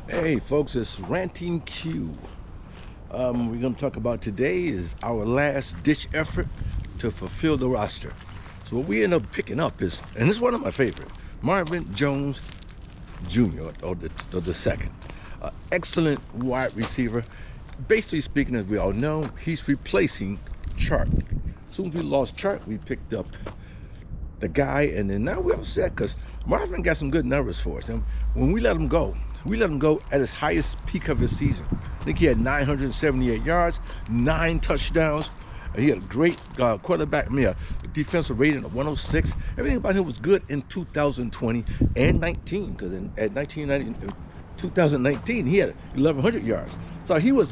Hey folks, it's Ranting Q. We're going to talk about today is our last ditch effort to fulfill the roster. So what we end up picking up is, and this is one of my favorite, Marvin Jones Jr. or the second. Excellent wide receiver. Basically speaking, as we all know, he's replacing Chart. As soon as we lost Chart, we picked up the guy, and then now we're upset because Marvin got some good numbers for us. And when we let him go at his highest peak of his season. I think he had 978 yards, 9 touchdowns. He had a great quarterback, a defensive rating of 106. Everything about him was good in 2020 and 19, because in 2019, he had 1,100 yards. So he was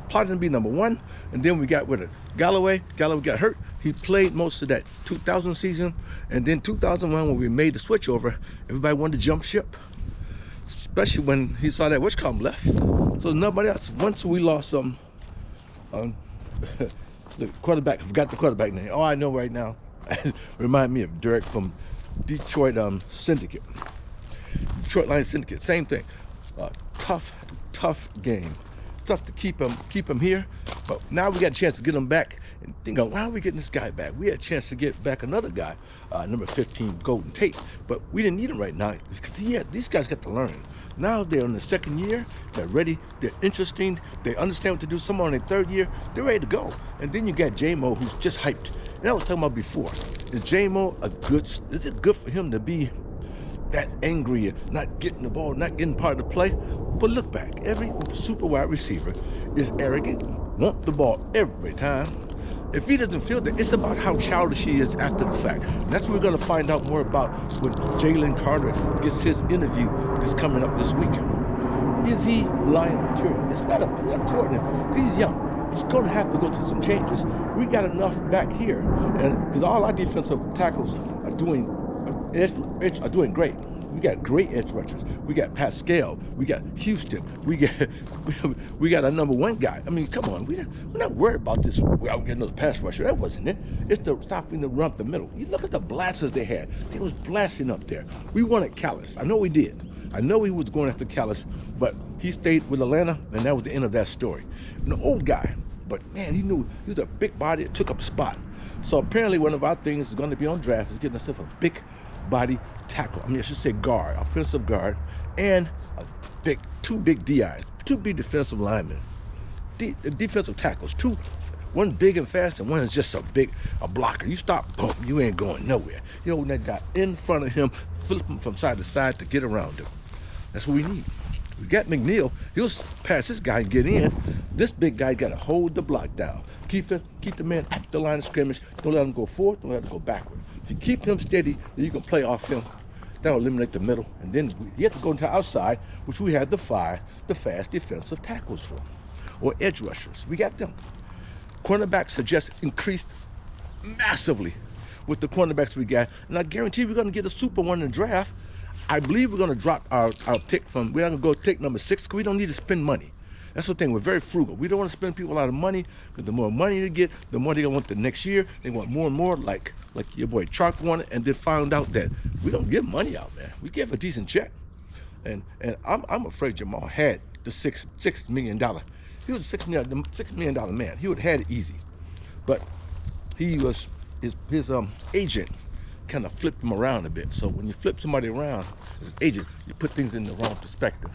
plotting to be number one, and then we got rid of Galloway. Galloway got hurt. He played most of that 2000 season, and then 2001 when we made the switch over, everybody wanted to jump ship, especially when he saw that Witchcomb left. So nobody else. Once we lost the quarterback, I forgot the quarterback name. Oh, I know right now. Remind me of Derek from Detroit Syndicate. Detroit Lions Syndicate, same thing. Tough game. Tough to keep him here, but now we got a chance to get him back. And think, why are we getting this guy back? We had a chance to get back another guy, number 15, Golden Tate, but we didn't need him right now because these guys got to learn. Now they're in the second year, they're ready, they're interesting, they understand what to do. Some on their third year, they're ready to go. And then you got J-Mo, who's just hyped. And I was talking about before, is J-Mo is it good for him to be that angry, not getting the ball, not getting part of the play? But look back, every super wide receiver is arrogant, want the ball every time. If he doesn't feel that, it's about how childish he is after the fact. And that's what we're going to find out more about when Jalen Carter gets his interview that's coming up this week. Is he Lion material? It's not important. He's young. He's going to have to go through some changes. We got enough back here, and because all our defensive tackles are doing great. We got great edge rushers. We got Pascal. We got Houston. We got our number one guy. I mean, come on. We're not worried about this. We're getting another pass rusher. That wasn't it. It's the stopping the run up the middle. You look at the blasters they had. They was blasting up there. We wanted Callis. I know we did. I know he was going after Callis, but he stayed with Atlanta, and that was the end of that story. An old guy, but man, he knew he was a big body that took up a spot. So apparently one of our things is going to be on draft is getting ourselves a big body tackle. I should say guard, offensive guard, and two big DIs, two big defensive linemen, defensive tackles, one big and fast, and one is just a blocker. You stop, boom, you ain't going nowhere. You know, that guy in front of him, flip him from side to side to get around him. That's what we need. We got McNeil. He'll pass this guy and get in. This big guy got to hold the block down. Keep the man at the line of scrimmage. Don't let him go forward. Don't let him go backward. If you keep him steady, then you can play off him. That'll eliminate the middle. And then you have to go into outside, which we had the fast defensive tackles for, or edge rushers. We got them. Cornerbacks have just increased massively with the cornerbacks we got. And I guarantee we're going to get a super one in the draft. I believe we're going to drop our pick from, we're not going to go take number 6 because we don't need to spend money. That's the thing, we're very frugal. We don't want to spend people a lot of money because the more money you get, the more they're going to want the next year. They want more and more, like your boy Chark wanted, and then found out that we don't give money out, man. We give a decent check. And I'm afraid Jamal had the $6 million. He was a $6 million man. He would have had it easy. But he was, his agent kind of flipped him around a bit. So when you flip somebody around as an agent, you put things in the wrong perspective.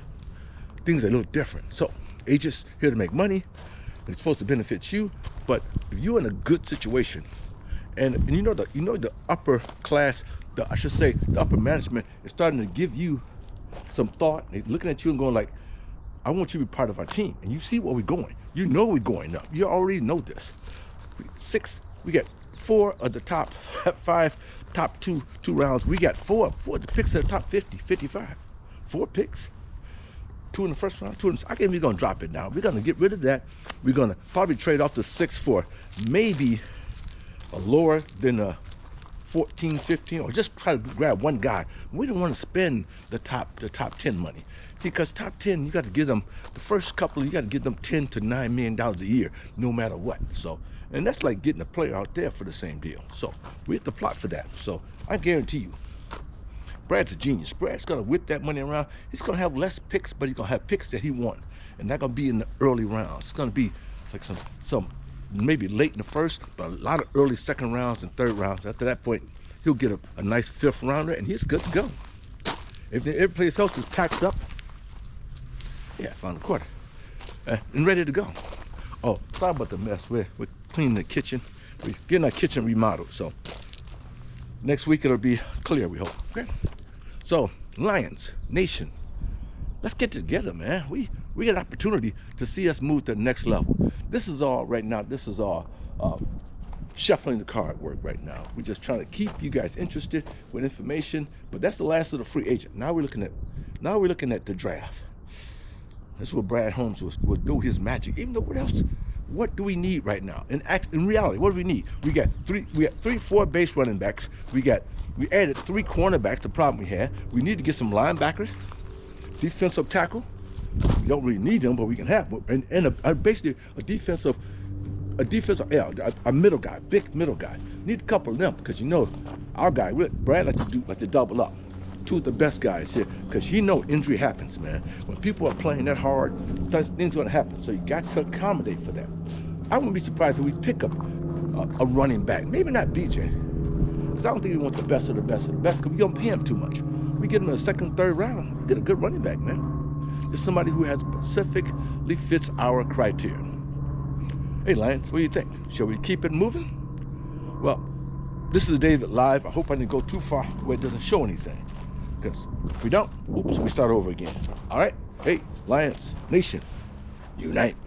Things are a little different. So agents here to make money. It's supposed to benefit you, but if you're in a good situation, and you know the upper class, the upper management is starting to give you some thought. They're looking at you and going like, I want you to be part of our team. And you see where we're going. You know we're going up. You already know this. We got 4 of the top 5, top two rounds. We got 4 of the picks at the top 50, 55. 4 picks. 2 in the first round, 2 in the, I think we're going to drop it now. We're going to get rid of that. We're going to probably trade off the 6 for maybe a lower than a 14, 15, or just try to grab one guy. We don't want to spend the top 10 money. See, because top 10, you got to give them, the first couple, you got to give them $10 to $9 million a year, no matter what. So, and that's like getting a player out there for the same deal. So we have to plot for that. So I guarantee you, Brad's a genius. Brad's gonna whip that money around. He's gonna have less picks, but he's gonna have picks that he wants, and they're gonna be in the early rounds. It's gonna be like some maybe late in the first, but a lot of early second rounds and third rounds. After that point, he'll get a nice fifth rounder, and he's good to go. If every place else is packed up, yeah, found a quarter and ready to go. Oh, sorry about the mess. We're cleaning the kitchen. We're getting our kitchen remodeled, so next week it'll be clear, we hope. Okay. So, Lions Nation, let's get together, man. We get an opportunity to see us move to the next level. This is all right now. This is all shuffling the card work right now. We're just trying to keep you guys interested with information. But that's the last of the free agent. Now we're looking at the draft. That's where Brad Holmes will do his magic. Even though what do we need right now? In reality, what do we need? We got 4 base running backs. We added 3 cornerbacks. The problem we had. We need to get some linebackers, defensive tackle. We don't really need them, but we can have them. And basically a defensive, a middle guy, big middle guy. Need a couple of them because our guy, Brad, like to double up. 2 of the best guys here because injury happens, man. When people are playing that hard, things are gonna happen. So you got to accommodate for that. I wouldn't be surprised if we pick up a running back. Maybe not BJ, because I don't think we want the best of the best of the best because we don't pay him too much. We get him in the second, third round. We get a good running back, man. Just somebody who has specifically fits our criteria. Hey, Lions, what do you think? Shall we keep it moving? Well, this is David Live. I hope I didn't go too far where it doesn't show anything. Because if we don't, oops, we start over again. All right? Hey, Lions Nation, unite.